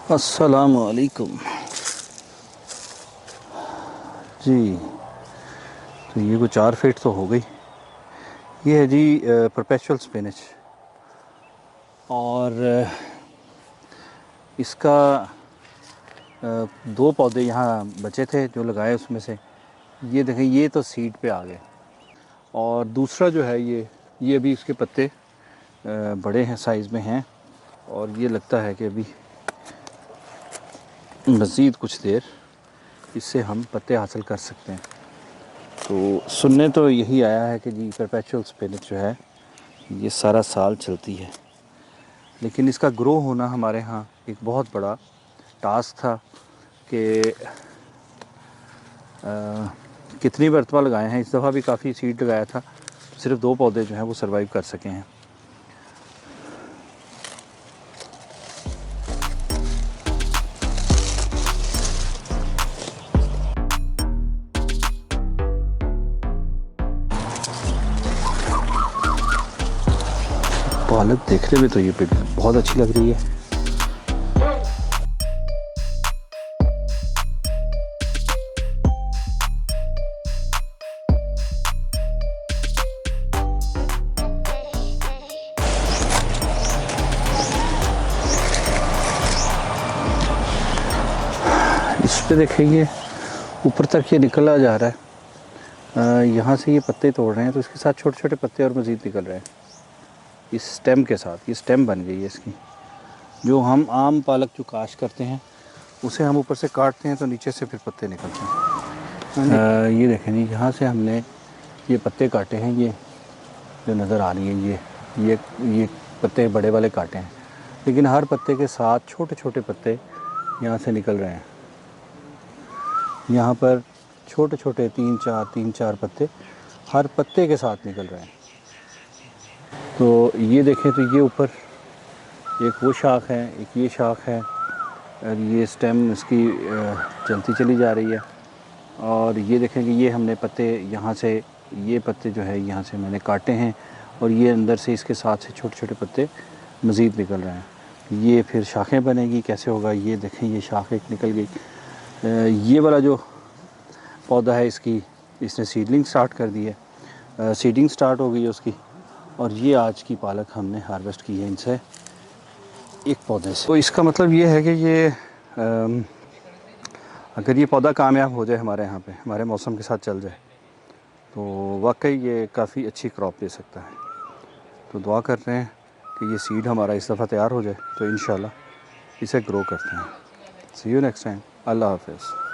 अस्सलामु अलैकुम जी। तो ये कुछ 4 फीट तो हो गई। ये है जी परपेचुअल स्पिनच। और इसका 2 पौधे यहाँ बचे थे जो लगाए, उसमें से ये देखें, ये तो सीड पे आ गए। और दूसरा जो है ये अभी इसके पत्ते बड़े हैं, साइज़ में हैं। और ये लगता है कि अभी मज़ीद कुछ देर इससे हम पत्ते हासिल कर सकते हैं। तो सुनने तो यही आया है कि जी परपेचुअल स्पिनच जो है ये सारा साल चलती है, लेकिन इसका ग्रो होना हमारे यहाँ एक बहुत बड़ा टास्क था कि कितनी मरतबा लगाए हैं। इस दफ़ा भी काफ़ी सीड लगाया था, तो सिर्फ 2 पौधे जो हैं वो सरवाइव कर सके हैं। पालक देखने में तो ये बहुत अच्छी लग रही है। इस पे देखेंगे ऊपर तक ये निकला जा रहा है। यहाँ से ये पत्ते तोड़ रहे हैं तो इसके साथ छोटे छोटे पत्ते और मज़ीद निकल रहे हैं इस स्टेम के साथ। ये स्टेम बन गई है इसकी। जो हम आम पालक जो काश करते हैं उसे हम ऊपर से काटते हैं तो नीचे से फिर पत्ते निकलते हैं। ये देखें जी, यहाँ से हमने ये पत्ते काटे हैं। ये जो नज़र आ रही है ये पत्ते बड़े वाले काटे हैं, लेकिन हर पत्ते के साथ छोटे छोटे पत्ते यहाँ से निकल रहे हैं। यहाँ पर छोटे छोटे 3-4 पत्ते हर पत्ते के साथ निकल रहे हैं। तो ये देखें तो ये ऊपर एक वो शाख है, एक ये शाख है, और ये स्टेम इसकी चलती चली जा रही है। और ये देखें कि ये हमने पत्ते यहाँ से, ये पत्ते जो है यहाँ से मैंने काटे हैं, और ये अंदर से इसके साथ से छोटे छोटे पत्ते मज़ीद निकल रहे हैं। ये फिर शाखें बनेगी, कैसे होगा ये देखें। ये शाख एक निकल गई। ये वाला जो पौधा है इसने सीडलिंग स्टार्ट कर दी है, सीडिंग स्टार्ट हो गई है उसकी। और ये आज की पालक हमने हार्वेस्ट की है इनसे, एक पौधे से। तो इसका मतलब ये है कि ये अगर ये पौधा कामयाब हो जाए हमारे यहाँ पे, हमारे मौसम के साथ चल जाए, तो वाकई ये काफ़ी अच्छी क्रॉप दे सकता है। तो दुआ कर रहे हैं कि ये सीड हमारा इस दफ़ा तैयार हो जाए, तो इंशाल्लाह इसे ग्रो करते हैं। सी यू नेक्स्ट टाइम। अल्लाह हाफ़िज़।